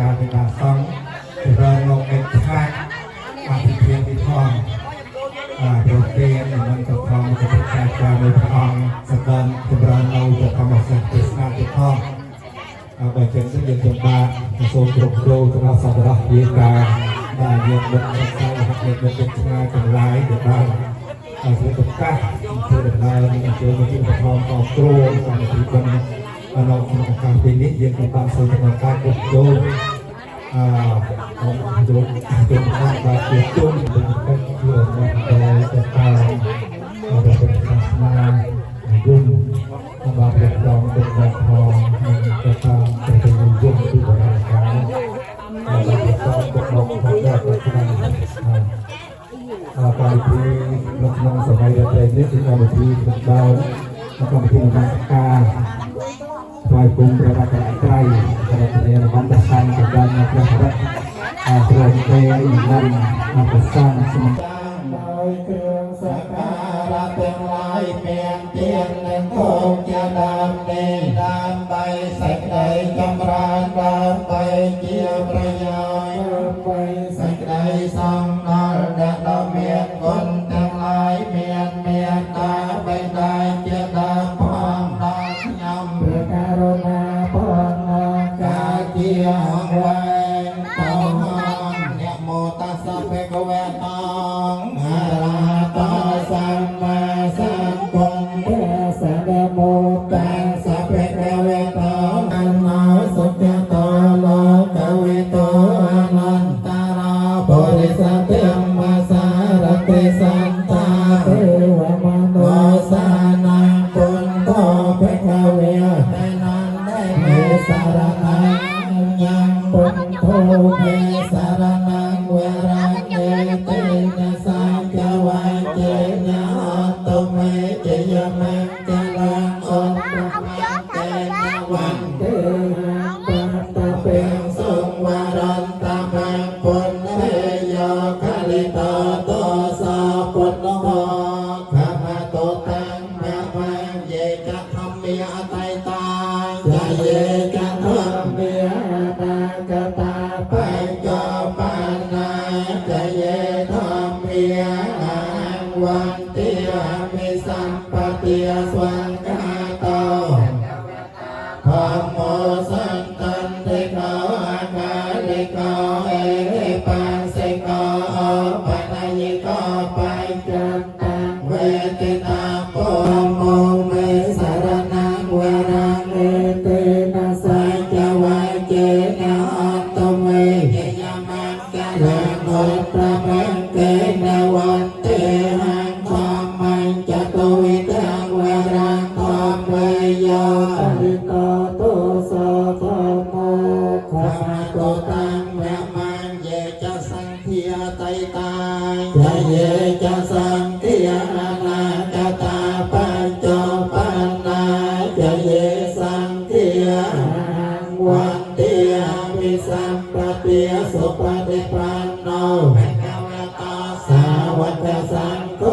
การเป็นการซ้อมเริ่มลงในชาติอาทิตย์เพียงที่ทองโดยเรียนมันกับทองจะเป็นการกล่าวในพระองค์สำคัญจะเริ่มเราจะทำออกจากเทศนาที่ทองบางเช่นที่ยังจงบาโซนกรุบโรตราสัตระเยียกาได้เยียบลงในใจหักเยียบลงเป็นชาติเป็นลายเดือดร้อนเสียตกกะเพื่อเดินทางเจอมาที่พระทองต่อโกรธการถือเป็นเราทำการเป็นนิยมการโซนการกรุบโรของจุดเป็นการบาดเจ็บจุ่มเป็นการเลื่อนมันไปจะตายเราเป็นศาสนายุ่งบาดเจ็บรองเป็นแบบทองมันจะตามจะเป็นยุ่งที่บริการเราจะต้องตกลงทั้งแรกและที่นั่นการที่ลดลงสมัยเด็กๆนี่ถึงการที่ดาวแล้วก็ที่มันกาปลายปุ่มประดับใกล้ประดับในระดับดัชนีการนับประดับโปรเตอีนั่นนับสร้างสมบัติโดยเครื่องสักการะเป็นลายเมียนเตียนหนึ่งคงจะดำเนินดำใบใส่ใดจำราญดำใบเกี่ยวประโยชน์ใบใส่ใดสองนอลดดำเมียนคนทั้งหลายเมียนตาใบใดเกี่ยวดำพองดำยำเพื่อการุณาพองกาเกี่ยวไว้ตองเนี่ยโมตัสสะเภกเวตองอะระหะโตสัมมาสัมพุทธัสสะนะโมตัสสะเภกเวตองอะระหะสุขโตโลกวิโตอนันตราบริสัทธัมมาสารติสันตาเทวมโนสานังปุณโตเภกเวเตนันเดเมสารนังยังปุณโตเมสารนังเวรังเอเตนะสัจจวัจเจนะตุเมเจยมังเจรังองค์ประมาเตนะวันเตหังปัตตะเปงสงวารันตะมังปุณเทโยคลิโตโตสะปุณโตขมโตตังมะมังเยจะธรรมเมียไตตาจะเยจะธรรมเมียตากตาปัญจปานาจะเยธรรมเมียอังวันเตียมิสัมปติสวังกาโตธรรมโมสันตันเทโกอาคาลิโกเอปัสสิโกปัญญิโกปัญจันตังเวทิตาโพโมเมสารนังเวรังเอเตนะสัจจวัจเจนะอัตตเมเยยมังกะรังโอประมังเกนะวันเตหังธรรมังจตุวิทังเวรังธรรมเวโยอริโตโตสะธรรมโมขมาโตตังแมมังเยจะสังเทียไตตาจะเยจะสังเทียนานาจตาปัญจปันนาจะเยสังเทียวันเตียมิสัมปติสุปฏิปันโนภะคะวะโตสาวกสังโฆ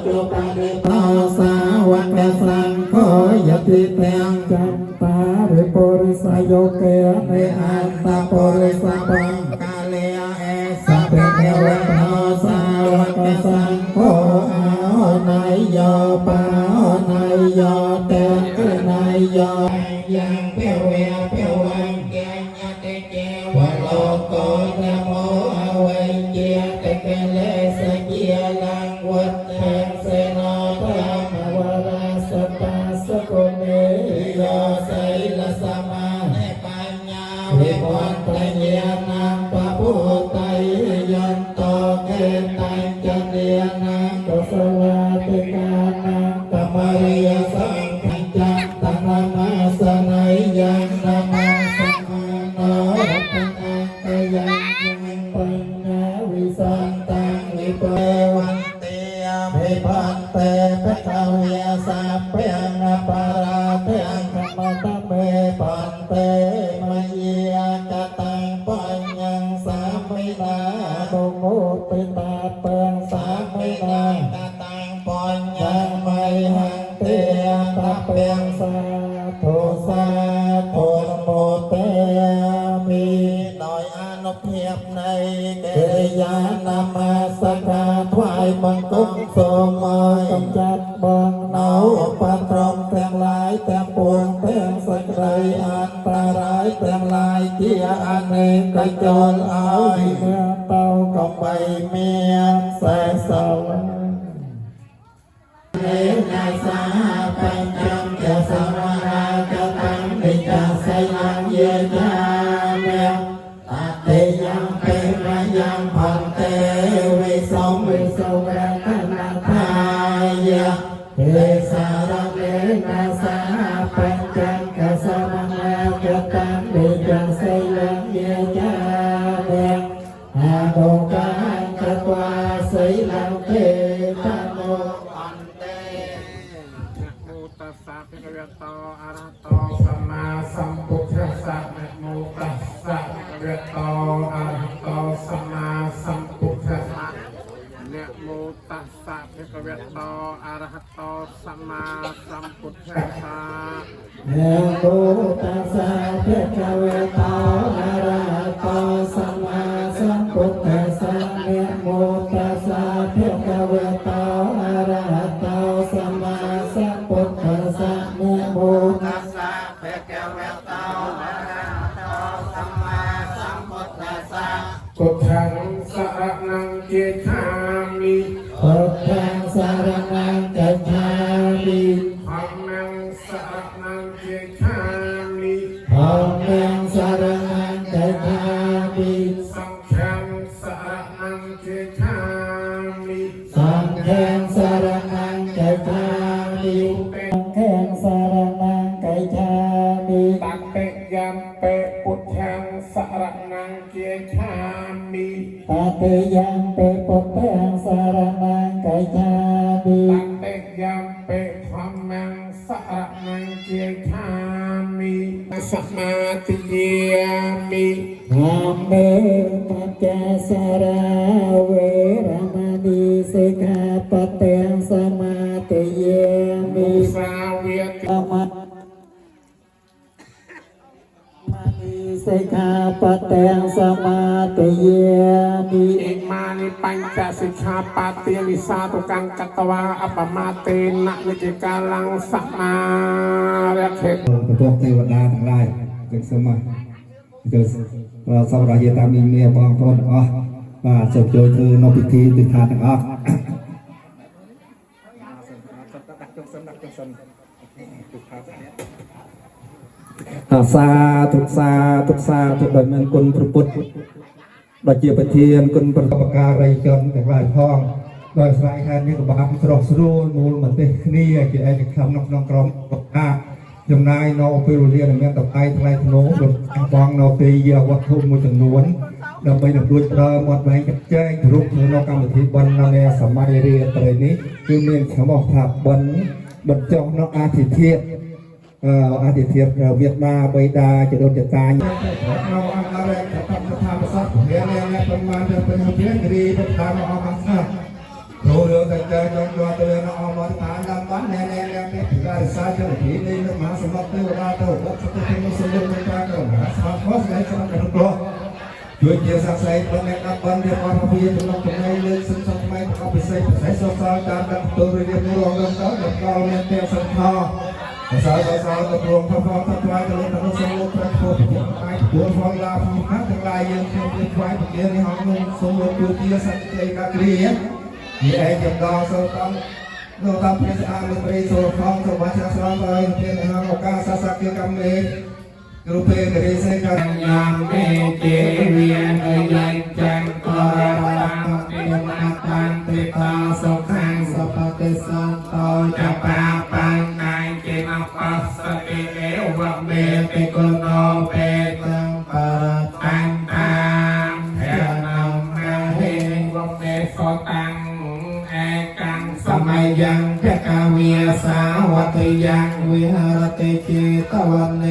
จุปฏิปันโนสาวกสังโฆยติเตงจัมปาริปุริสโยเกเนอัตตปุริสปังกาเลเอสัพเพเทวตาสาวกสังโฆอาหนายโยปาหนายโยเตกนายโยยังเพียวเวียเพียววังเกียญเตเจวะโลโกนะโมอเวเจียเตเกเลสเจียลังวัฏเทเสนาธรรมวราสตาสกุเมโยไสลสมาเนปัญญาวิวัตประเยนังปะพุไตยันโตเกตัญจเนียนังกุศลติกานังตมริยสังขัญจังตนามาสนัยยังนามาสังมาโนรัตนังเตยังยังปัญญาวิสันตังวิปวันเตภิพันเตภะคะเวสัพเพนะปาราเทอังคัมมะตะเมปันเตมะเยกตังปัญญังสามินาโมโมปิตาเปิงสามินากตังปัญญังไมหังเตตะเปียงสาธุสาธุโมเตมิ โดยอนุเพียบในเกริยานามาสักการถวายบังคมสมอยกำจัดบังเนาปะตรมแต่งลายแต่งปวงแต่งสักไรอันตรายแต่งลายเที่ยอันเองกระโจนเอาเมื่อเต้ากองใบเมียนแสงสว่างเลี้ยงนายสาปัญจมเจ้าสมราจะตั้งในจาใส่ยังเยียยาเมียตัดเตยังเป็นมายังพันเตวิสมวิสุเวทนาทายะเอสารเมนาสาปัญจมเจ้าสมราจะตั้งในจาใส่ยังเยียยาเมียอาโดกันจัตวาใส่ลังเทตโมตัสสะภะคะวะโตอะระหะโตสัมมาสัมพุทธัสสะนะโมตัสสะภะคะวะโตอะระหะโตสัมมาสัมพุทธัสสะนะโมตัสสะภะคะวะโตอะระหะโตสัมมาสัมพุทธัสสะนะโมตัสสะภะคะวะโตอะระหะโตสัมมาสัมพุทธัสสะนะโมตัสสะภะคะวะโตอะระหะโตสัมมาสัมพุทธัสสะนะโมตัสสะภะคะวะโตอะระหะโตสัมมาสัมพุทธัสสะ พุทธังสรณังเจฉามิ พุทธังสรณังกัจฉามิ ธัมมังสรณังเจฉามิ ธัมมังสรณังกัจฉามิ สังฆังสรณังเจฉามิ สังฆังสรณังกัจฉามิสังฆังสรณังกัจฉามิ ตัตเตยัมเปพุทธังสรณังเจฉามิ ปฏิยังเปปุตตังสรณังกัจฉามิ ตัตเตยัมเปธัมมังสรณังเจฉามิสัมมาทิฏฐิยามิ ธัมเมปัจจสราเวรมณีสิกขาปะเตงสมาธิเยมิ สาเวติ สมาธิสิกขาปะเตงสมาธิเยมิ อิมานิปัญจสิกขาปาติลิสาตุกังกัตตวาอัปปมาเตนะนิจิกาลังสัมมาระเขต กระทบเทวดาทั้งหลายจึงสมัยเจอเราสำหรับเยตามีเมียบางคนอ๋อมาจบโดยคือนพิธีติดทานทั้งออกสาธุสาธุสาธุโดยมันคุณพระพุทธโดยเจียประเทียนคุณประกอบการจนแต่ลายทองโดยสายแทนนี่ก็บางสรสรูนมูลเหมือนเป็นนี่จะไอ้คำน้องกรมยมนายนอไปเรียนเมียต่อไปทลายถนนหลุดฟองนอไปเยาวัตถุมวยจำนวนเราไปนับด้วยเราหมดแรงจับแจ้งรูปเธอนอกรรมที่บรรณาเนสมัยเรียนอะไรนี้คือเมียนขมอกถับบนเจ้านอกอาทิเทียบอาทิเทียบเวียดนาใบดาจะโดนจะตายเราอะไรจะทำจะทำสักเรียนประมาณจะเป็นเพียงดีเป็นทางออกมาสักโรงเรือแต่เจอจงตัวเรือน้องมาทานดำบ้านแน่เป็นได้สายเจ้าผีในมหาสมุทรเทวดาเท่าวัดสตุเทมุสลิมในการเดินหาสมาคมในสมัยรุ่งโรจน์ช่วยเจียสักใส่ตอนนี้นับวันเดียวมาพยายามลงตรงไหนเลือกสิ่งสมัยเอาไปใส่สาวๆการดับตัวเรียนรู้เรื่องต่างๆเราเนี่ยเตี้ยสันทอสาวตะพวงพระพรตะวันตะลุตะลุสมุทรพระโพธิไอ้ตัวฟองลาภูมิทั้งหลายยังคงเป็นไว้เดียวในห้องนุ่งสมุทรตัวเจียสักใจกักเรียนที่ไอ้จำลองโซตัมโนตัมเพียรอาลุปริโซฟองสวัสดิ์สลามเลยเพียรหาโอกาสสักเกี่ยวกับเมฆรูปเกเรเซกันยามเมเจเวียนยันจังกอรังเทมาตันติตาสุขังสัพพะสันโตจะปาปังนายเจนปัสสติเอวะเมติโกโนเปตังปะตังตังเทนัมมาเฮวะเมโสตังเอกังสมัยยังเทกาเวียสาวัตยังวิหารติจิตวันเน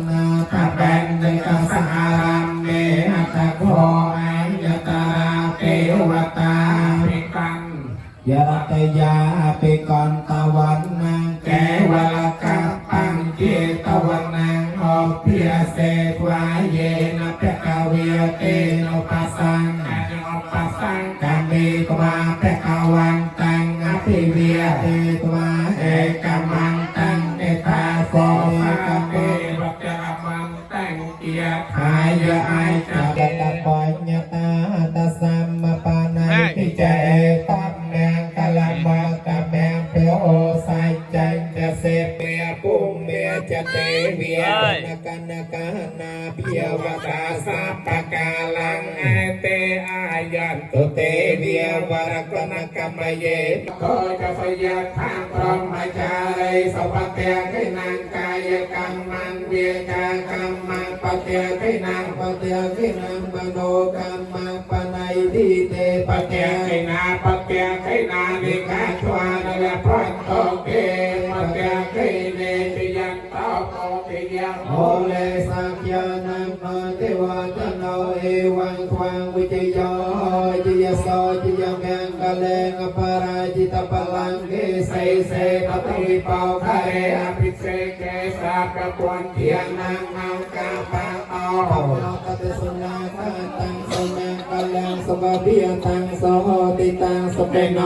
หนาตาแบนในกังสหารามเนอัตโกอัญญตาเทวตาภิกังยะรัตยาภิกังตะวันนังแกวลกัปปังเจตวันนังอภิเศษวายเยนะเทกาเวีย เตโนปัสสังกามีกวาเปกาวันตังอภิเวียเตกวาเอกมังตังเอตาโสกาเมวัจจมังตังเกียหายะไอจักตะปัญญาตาตัสสัมมาปานัยติเจตัมแมงกะละมะกะแมงเปโอไซจังจะเสเปียปุมเมียจะเตเวียนากันนาเพียวตาสัพพกาลังเอเตอายันตุเตเวียวรกนกรรมเยโคจะพยาทางพรหมจารีสัพเพให้นางกายกรรมังเวียจากรรมังปเตให้นางปเตให้นางมโนกรรมังปนัยดีเตปเตให้นาปเตให้นาลิกาชวานะพันโตเกปเตให้เนติยันตโปติยัมโอเลสักยานังปเทวะตโนเอวังควางวิจโยจิยโสจิยแมงกะเลงปาราจิตปลังเกเสเสปตุวิปาวคาเรอภิเสเกสาปะปวนเทียนางนังกาปะโอตติสุนาคาตังสแมงกะเลงสบะเบียตังโสติตังสเปโน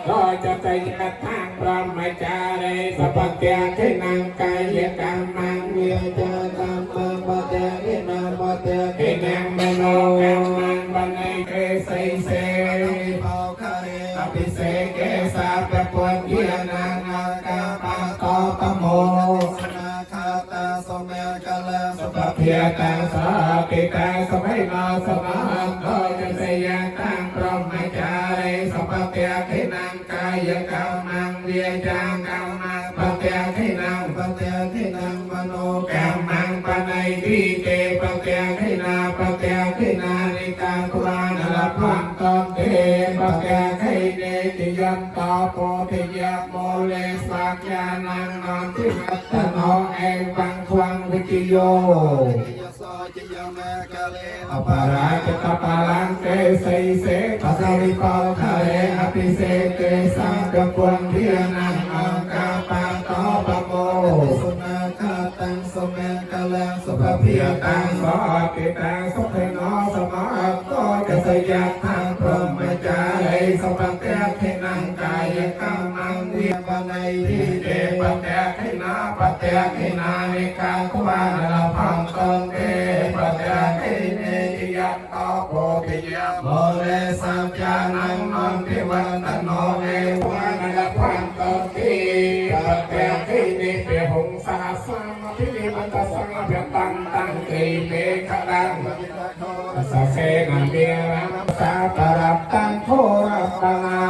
ก็จะไปกระทั่งพรหมจารีสัพเพเทนังกายกรรมังเวียจากรรมังปเตเทนาปเตเทนังมโนกรรมังบันไดเกเสเสภาวคาเรอภิเสเกสาปะปวนเทียนานังกาปะโตปโมสนาคาตาสเมกะเลสัพเพตังสาติตังสมัยนาสมาโตจะเสยตังพรหมจารีสัพเพเทนังกายกรรมังเวียจากรรมังปเตเทนังมโนกรรมังปนัยทีเตปเตเทนาปเตเทนานิกาคุรานะละพันตเตปเตเทเนติยันตโปธิยะโมเลสักยานังนอนทิมัตตโนเอวังควังวิจิโยอปาราจตปาลังเกเสเสปัสสวิปาวคาเรอภิเสเกสังกปวงเทียนังอังกาปะโตปะโมสุนาคาตังสเมกะลังสุภเพียตังสติตังสุขโนสมาโตจะสยะทางพรหมจารีสัพเพเทนังกายกรรมังเวียปนัยทีเตปเตเทนาปเตเทนานิกาคุวานะพังตงเตปเตเทเนติยัตโตโพธิยะโมเลสัจจานังนนทิวันตโนเอวานะพังตงเตปเตเทเนเปหงสาสังพิริมันตสังเปตังตังเตเมฆดังสเสนาเมียรังสาปรับตังโทรัตนา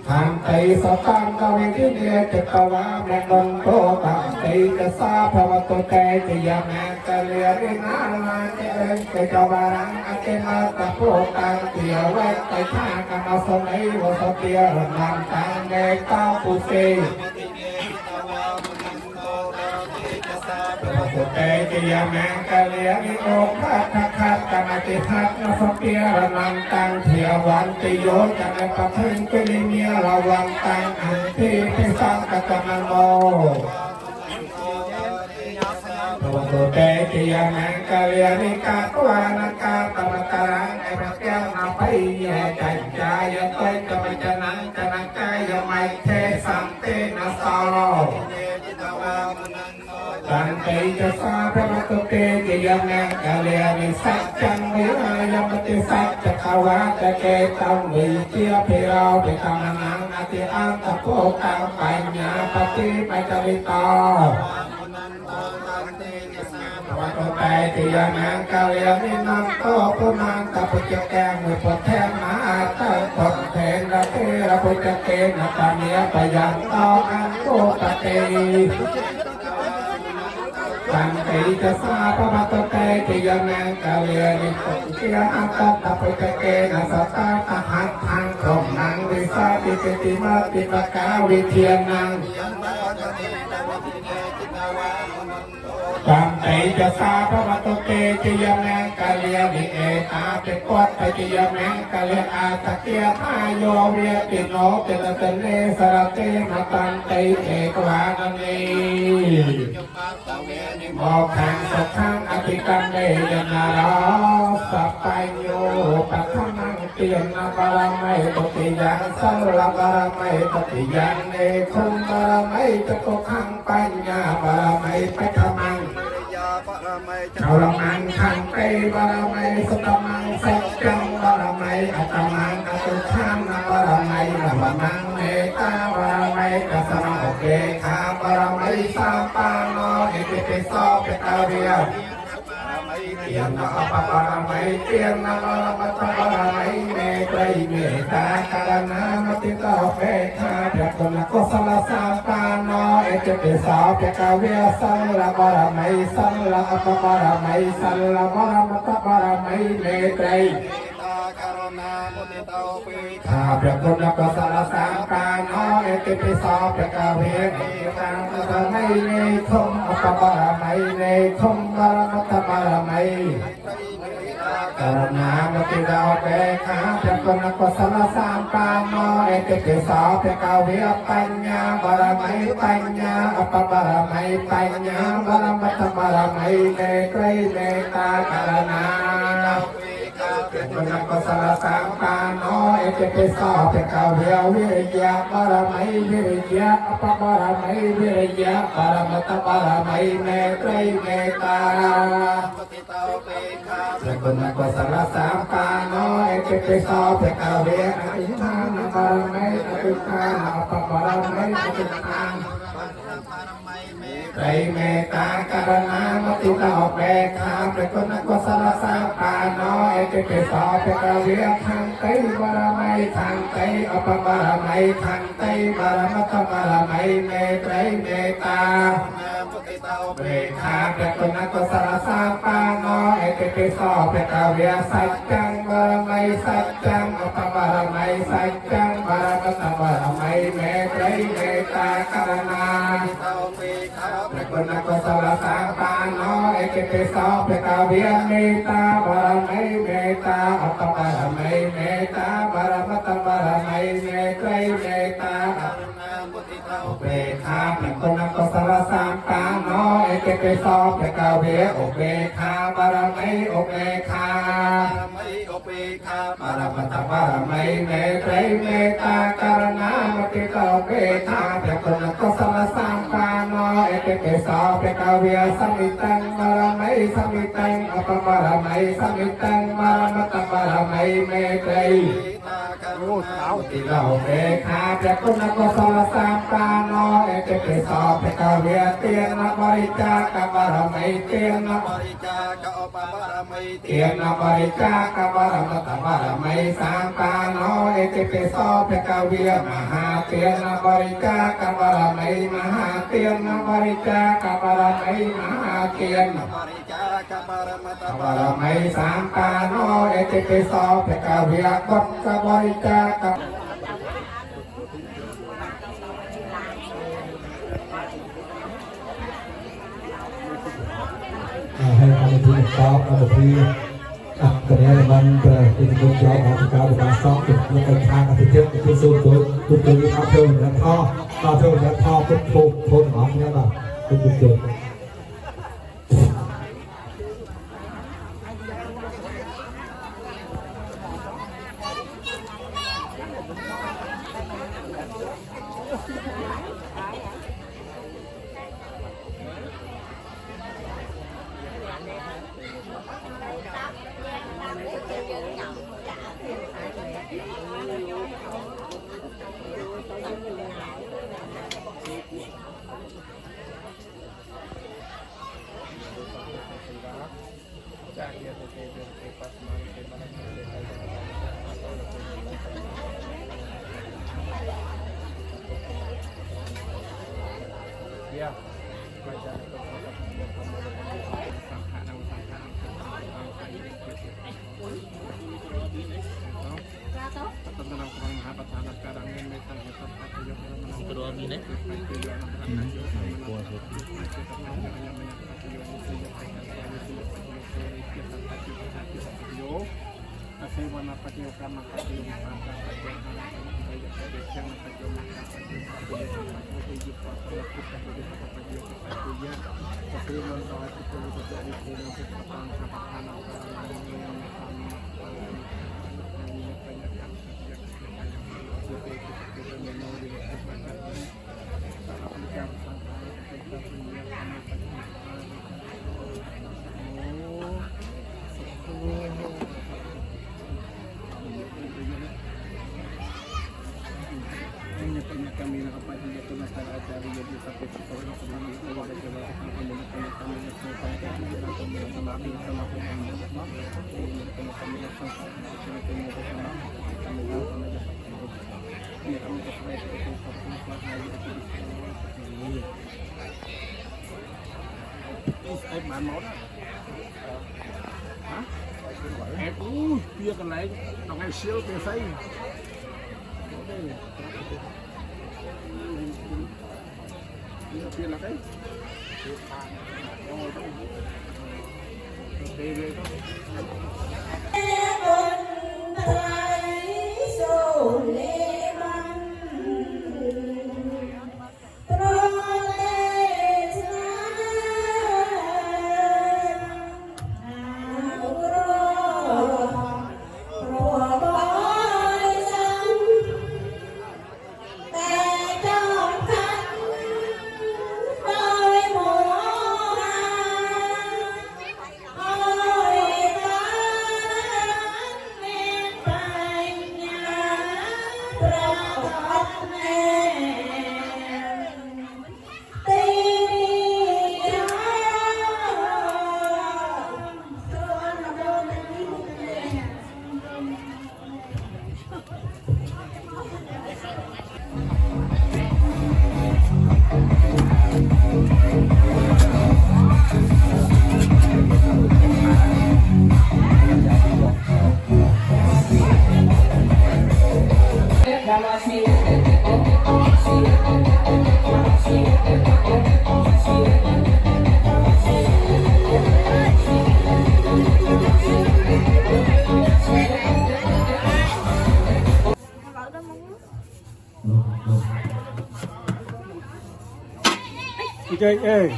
ทันติสตังกวิทิเนจตวาแมงนโตตังติจะสาภวตุเตจิยามกะเลียรินานาเจริญเกจวารังอเจนะตะโพตังเตียเวตไตทากรรมสมัยวสเตียรนันตังเนตาปุเสสุเตจิยามังกะเลียนิโอภัตคัตกรรมติทัตนสเปียรนันตังเทียวันติโยจันปะเพ็งปิลิเมียระวังตังอันทิพิสังกตมโนสุเตจิยามังกะเลียนิกาตวานากาตมตรังไอพระแก้วนาภัยเยจัจจายะต้อยกมัจจนังจนกายะไมเทสัมเตนะสารตันติจะสาพระตุเตจิยมังกะเลียนิสัจจังวิหายมติสัจจขวะตะเกตังวิเทียพิราภิกรรมนังอติอัตโพกังปัญญาปฏิปัจจวิตาวัตเตจิยมังกะเลียนินันโตปุนังตะปุจแกงมุปเทมาตังปะเทนะเทระปุจเกนะปะเนียปยันโตอันโตตะเตตันติจะสาภวตุเตจิยมังกะเลียนิปุจเกอัตตะปุจเกนะสัตตะหัตถังพรหมังวิสาติเจติมาติปะกาวิเทียนังตันติจะสาภวตุเตจิยมังกะเลียนิเอตาเปกวัตจิยมังกะเลียอาตะเกียทายโยเวียติโนเจตเตเลสระเตนะตันติเอกวานันนีโมขังสุขังอ ติกังเนยนาราสัพพัญโยปัทมังเตียนนาบารมัยปฏิยังสัลลบารมัยปฏิยังเนคงบารมัยจตุขังปัญญาบารมัยปัทมังเจ้าละมังขังเตบารมัยสุตมังสัจจังบารมัยอัตมังอตุขังนาบารมัยละมังเมตตาบารมัยกัสสะโอเกขาบารมัยสัมปันโนเอติปิโสเปตาเวียเตียนนะอัปปะบารมัยเตียนนะบารมัตตบารมัยเมตไตรเมตตาการณามติโตเปขาเปตุนะกุศลสัมปันโนเอติปิโสเปตาเวียสัลละบารมัยสัลละอัปปะบารมัยสัลละบารมัตตบารมัยเมตไตรข้าพระคุณนักสารสามปานโอเอติปิโสเปกาเวเอตังตะไมเนคมอัปปบารมัยเนคมบารมัตตบารมัยกรณามติดาวเปข้าพระคุณนักสารสามปานโอเอติปิโสเปกาเวปัญญาบารมัยปัญญาอัปปบารมัยปัญญาบารมัตตบารมัยเนไตรเมตตากรณาเป็นคนนักสารสามปานโอเอติปิโสเปกาเววิริยะบารมัยวิริยะอัปปบารมัยวิริยะบารมัตตบารมัยเมตไตรเมตตาเป็นคนนักสารสามปานโอเอติปิโสเปกาเวอธิษฐานบารมัยอธิษฐานอัปปบารมัยอธิษฐานไตรเมตตากรณามติตาเปขาเป็นคนนักสารสามปานโอเอติปิโสเปกาเวขังไตบารมัยขังไตอัปปบารมัยขังไตบารมัตตบารมัยเมตไตรเมตตาเปขาเป็นคนนักสารสามปานโอเอติปิโสเปกาเวสัจจังบารมัยสัจจังอัปปบารมัยสัจจังบารมัตตบารมัยเมตไตรเมตตากรณาเป็นคนนักสารสามปานโอเอติปิโสเปกาเวเมตตาบารมัยเมตตาอัปปบารมัยเมตตาบารมัตตบารมัยเมตไตรเมตตาเปขาเป็นคนนักสารสามปานโอเอติปิโสเปกาเวโอเปขาบารมัยโอเปขาบารมัตตบารมัยเมตไตรเมตตากรณามติโตเปขาเป็นคนนักสารสามปานโอเอติปิโสเปกาเวสมิตังบารมัยสมิตังอัปปบารมัยสมิตังบารมัตตบารมัยเมตไตรติโลเปขาเป็นคนนักสารสามปานโอเอติปิโสเปกาเวเตียนบริจาคบารมัยเตียนบริจาคบารมัตตบารมัยสามปานโอเอติปิโสเปกาเวมหาเตียนบริจาคบารมัยมหาเตียนบริจาคบารมัยมหาเตียนบารมัยสามปานโอเอติปิโสเปกาเวกดกบริจาคให้ทำทีตอบเอาทีคะแนนมันเป็นคนยอมเอาที่การเป็นซ้อมจุดแล้วก็ทางอาทิตย์ที่สู้ตัวตัวนี้ครับเพิ่มแล้วท่อเพิ่มแล้วท่อพุทโธทนหอมเนี่ยป่ะเป็นจุดเสวนาปฏิกรรมปฏิบัติ kami nakapagin ito na sa acara yung sa pagkakaw ng kami ito yung nagagawa ng kami na kami na sa pagkakaw ng kami na kami sa mga kami na kami na sa em bán món đó hả em kia còn lấy đồng em siêu tiền xây kia là cái chơi ê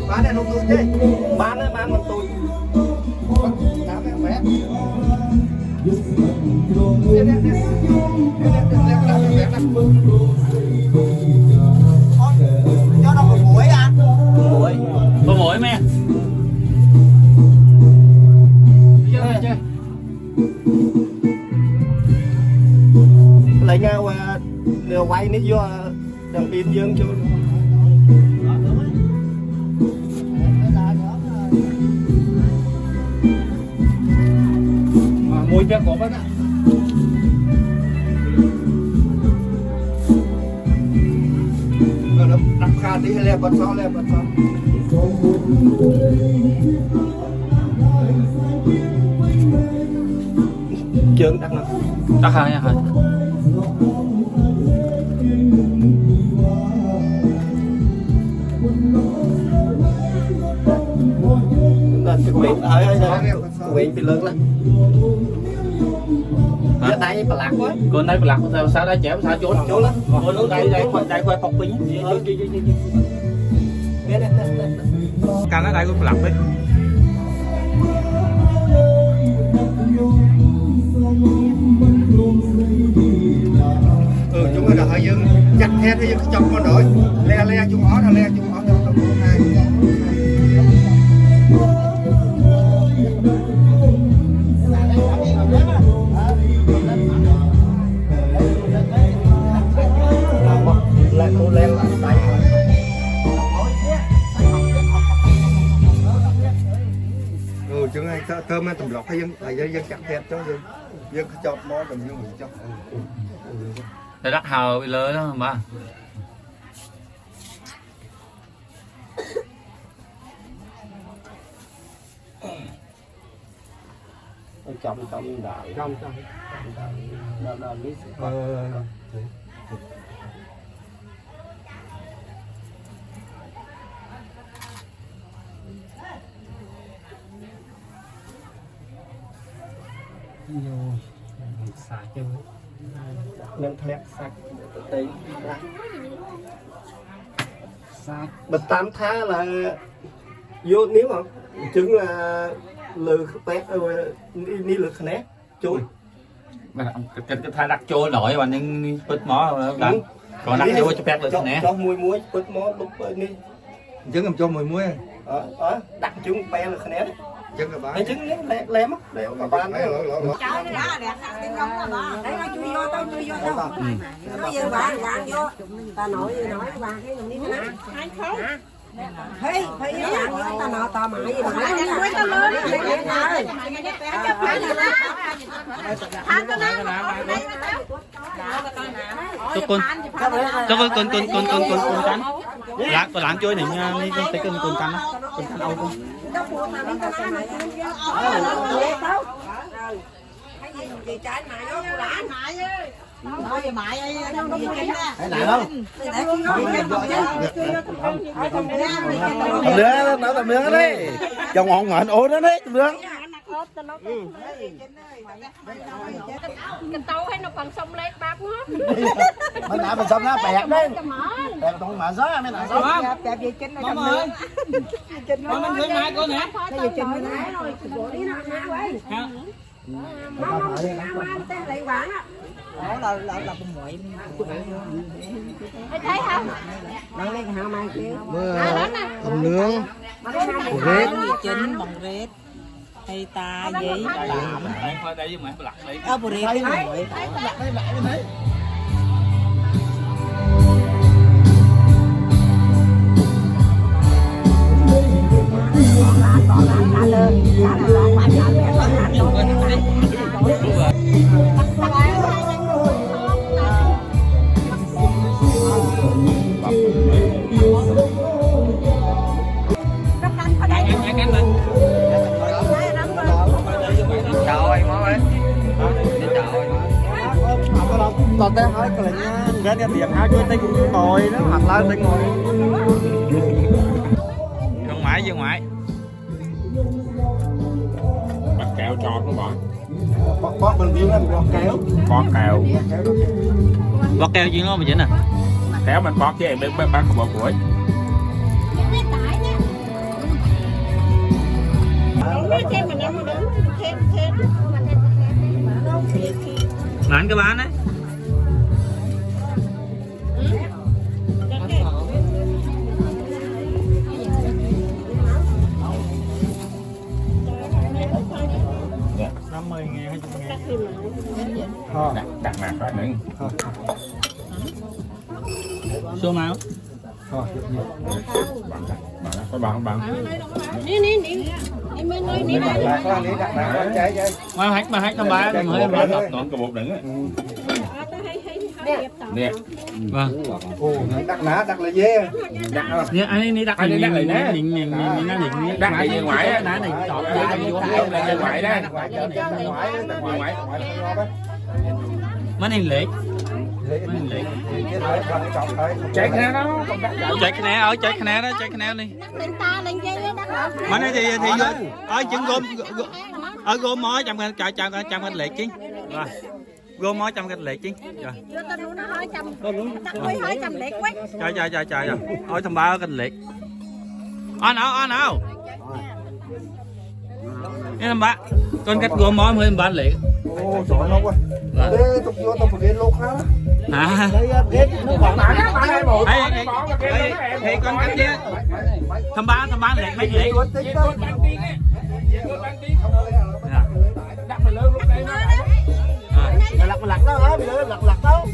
bán này nông tôi chứ bán đấy bán nông tôi đá mẹ bé cho nó một buổi ăn buổi có mỗi mẹ lấy nhau nửa quay nít vô đằng pin dương cho mùi bé có bác ạ nó đập khan đi lên bật gió chướng đắt lắm đắt hả nha hả quyện bị lớn lắm ở đây bà lạc quá còn đây bà lạc sao đây chém sao trốn lắm còn đây khoe phọc pin càng ở đây cũng bà lạc đấy chúng mình đã hơi dừng chặt hết thì dừng chọc con rồi le chúng ó là le chúng ó đâu không hai lại cô lên lại tay chúng này thơm men tầm lọc hay dân chặt hết cho dân chọc món tầm như mình chọc để đắt hào bị lỡ đó ba trong đại trong lên thép sạch tí bật tám tháng là vô nếu không chứng là lừa tét đi lừa khné chui cái thay đặt trôi nổi mà nhưng bứt mó đặt còn đặt vô cho pet được nè cho muối bứt mó lúc đi trứng làm cho mùi muối đặt trứng pe là khné trứng là bán trứng lé mất đều mà bán đấy Trời nó đã đẹp cái giống là bà. Đấy nó chui vô tao Nó vừa bạn vô. Ta nội bà cái đồng đi cái hai khấu. Thấy phải bạn vô ta nọ tao mãi gì đó. Anh mới tao lớn. cho con cắn lạc còn lạng chơi này nha đi cái con cắn âu con Gì trái mày nó lạ mày ơi. Nói về mày ơi, đâu đâu cái này không nó tầm nữa đấy chồng ngọn ngọn ối đó đấy nữa cái tàu hay nó còn sông lên bạc nữa mình đã mình xong nó bẹt đấy bẹt tụng mà gió mấy nào gió đẹp gì trên này mắm ơi mắm mình gửi mai con nè cái gì trên này rồi bộ đi nó má quay mắm tên lại quán á đó là muội thấy không đang lên hào mai kia tầm nướng rết chín bằng rết hay ta giấy làm thôi đây với mày lặt đi bồ rết cái muội tao té hỏi cái này cái tiền hai cái tinh ngồi nó mặt lên tinh ngồi dương ngoại bắt kẹo tròn nó bỏ bóp bên dưới nó bóp kéo bóp keo chuyện đó mà chỉnh à kéo mình bóp chứ em biết bán của bộ củi bán cái bán đấy đặt mặt đó nữa số máu có bằng mà hát năm ba đừng hơi tập còn cái bột đựng á nè vâng đặt là dê nè anh đi đặt này nè đặt này về ngoại á đá này chọt về ngoại đó mấy này lệ chạy cái đó chạy cái nè chạy cái nè đi lên ta lên dây đó mấy này thì ở chừng gom mó trong cái lệ chứ rồi gom mó trong cái lệ chứ rồi chưa ta nó hơi chầm ta hơi chầm lệ quá trời ôi thằng ba ở cái lệ nào Nè làm bạn con cắt gồm món mới bạn lấy Ồ, giỏi lắm quá. Đây, tục vô tao phải đến lô khác. hả Đây, ghét nó khoảng thì con cắt đi thầm ba lấy mấy lấy lặt đó hả? Bây giờ lặt đó.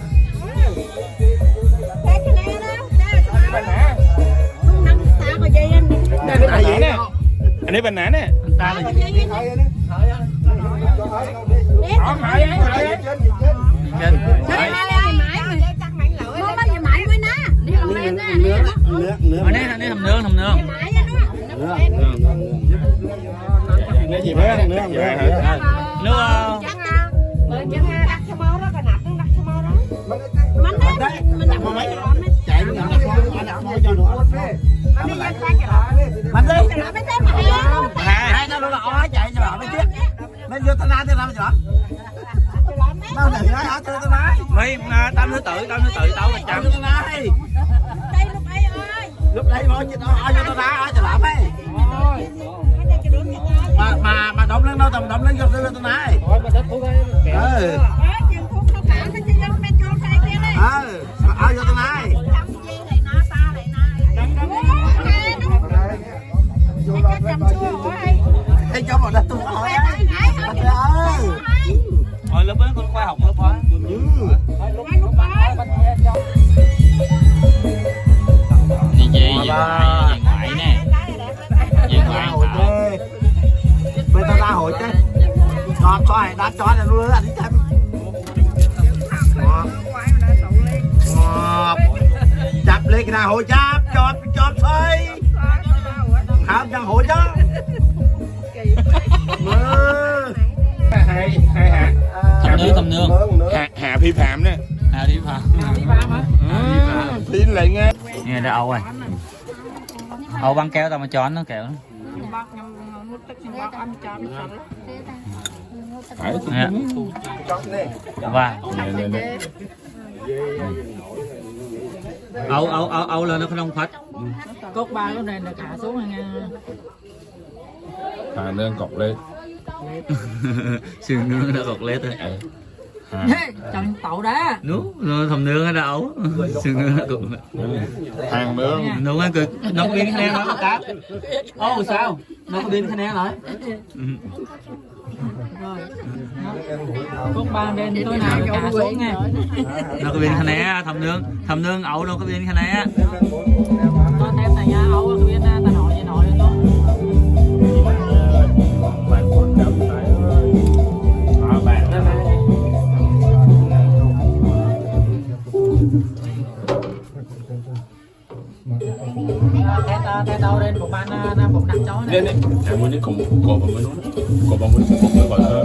Anh ấy bên nãy nè. ta là trên ở đây là hầm nướng Cái gì bé nữa? nước Chạy nó cho nó Mình đi. Hai nó nó chạy cho bạn biết. Nó vô tao nói làm gì Nó đừng nói hả tôi nói. mấy tao thứ tự tao là chậm Lúc đấy mỗi chuyện nó vô tao nói cho làm ấy. Mà động lên đâu tầm động lên vô tao nói. Ai vô tao nói. Thế cho một đất tôi hỏi ấy. hồi lớp đó con khoa học lớp phó đi về ngoại nè về ngoại bây tao ra hội chứ cho coi đã cho là luôn anh xem chập lên cái nào hội chập cho thôi không cho hội chứ Hai hạ. thầm nương Hạ Phi Phạm nè. đi vào Phi lại nghe. nghe đã âu rồi âu băng kéo tao mà chón nó kẹo và âu lên nó không phách cốt ba cái này là cả xuống rồi nha. Hạ nương cọc lên. sườn nương nó cột lết thôi Trần tậu đá. nó thầm nương ở đâu sườn nương nó cột Hàng nương. nương ăn cực nó có biến cái nén nó cá ô sao nó có biến cái nén lại Cốt ba bên tối nào là cả xuống nha. nó có biến cái nén thầm nương ẩu đâu có biến cái nén Có tem này nha ấu cái bên ta nội vậy nội luôn. Thế tao lên một ban một đặt chó này. Lên đi. Em muốn đi cùng cô bà mới gọi thơ.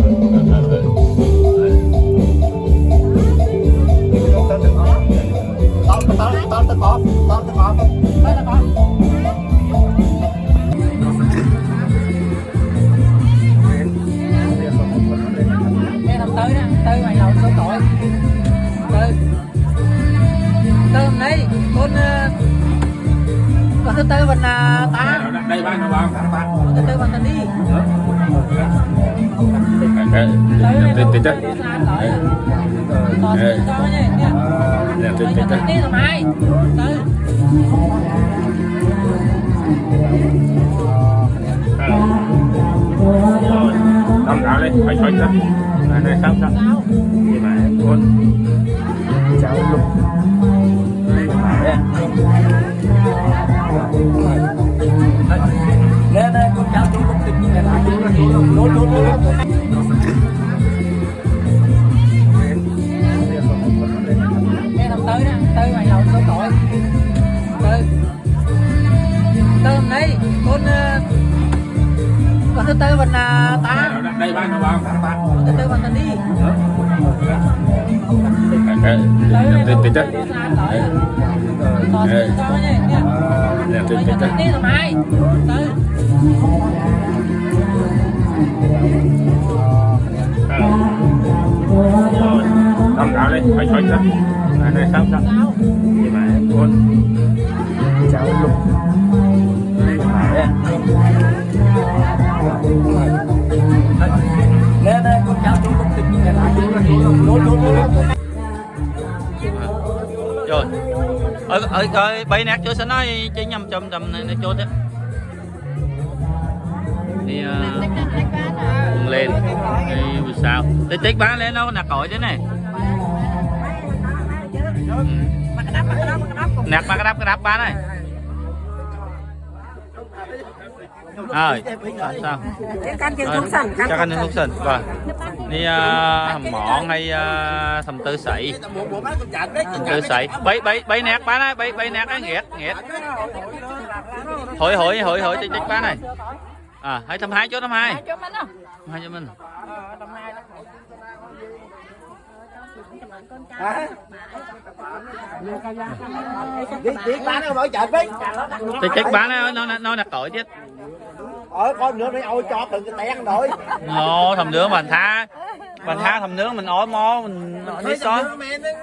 Cái năm tới đó, tới mày lầu số tội. Tới hôm nay con thứ tư mình ta. Đây ba nào ba. Con thứ tư mình ta đi. Tiền chất. Tỏ sự cho nha. Rồi cho mình đi tầm 2. Tới. Cầm gạo lên, phải xoay chắc. Này sao? Gì mà con cháu lục. Lên đây con cháu chú lục tình này là lốt. Cái năm tới đó, tới mày lầu số tội. Tới hôm nay con thứ tư mình ta. Đây ba nào ba. Con thứ tư mình ta đi. Tiền chất. Tỏ sự cho nha. Rồi cho mình đi tầm 2. Tới. Cầm gạo lên, phải xoay chắc. Này sao? Gì mà con cháu lục. Coi bay nát chưa sẽ nói chỉ nhầm chầm này chốt đấy thì buông lên thì sao tích bán lên nó nạc cội thế này nạc ba cái đắp bán này sao cho căn thuốc sẵn và đi mọn hay thầm tư sậy bay nẹt bán đấy bay nẹt ấy nghẹt hội tích bán này hãy thăm hai chỗ thăm hai cho mình Tiếc bán nó bởi chợ biết tích bán nó nạc cội chứ ở con nữa mới ôi cho từng cái tén rồi thầm nướng mình tha thầm nướng mình ói mó mình đi xó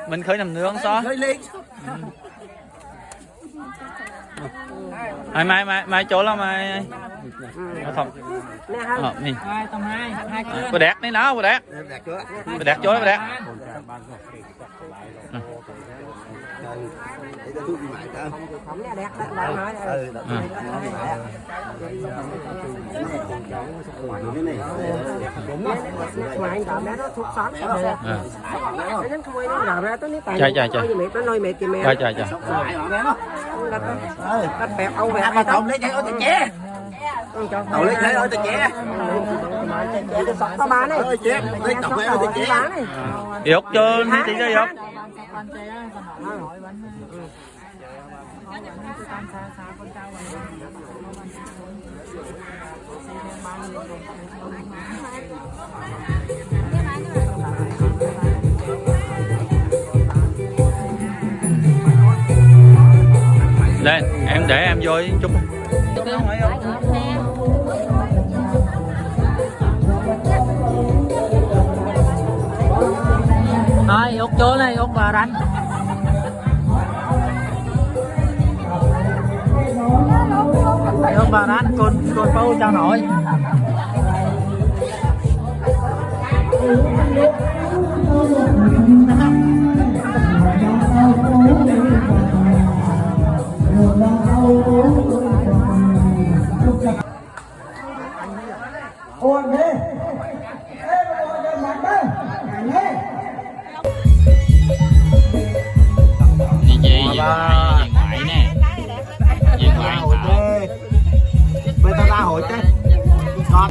mình khơi thầm nướng xó mai chỗ là mai thầm mình có đẹp đấy nó có đẹp chỗ đó đẹp Dọc cho tí ra dọc lên em để em vô chút thôi út chỗ này út vào đánh út vào đánh con phu chào nội ngoại nè về ngoại bên ta ra hội chứ con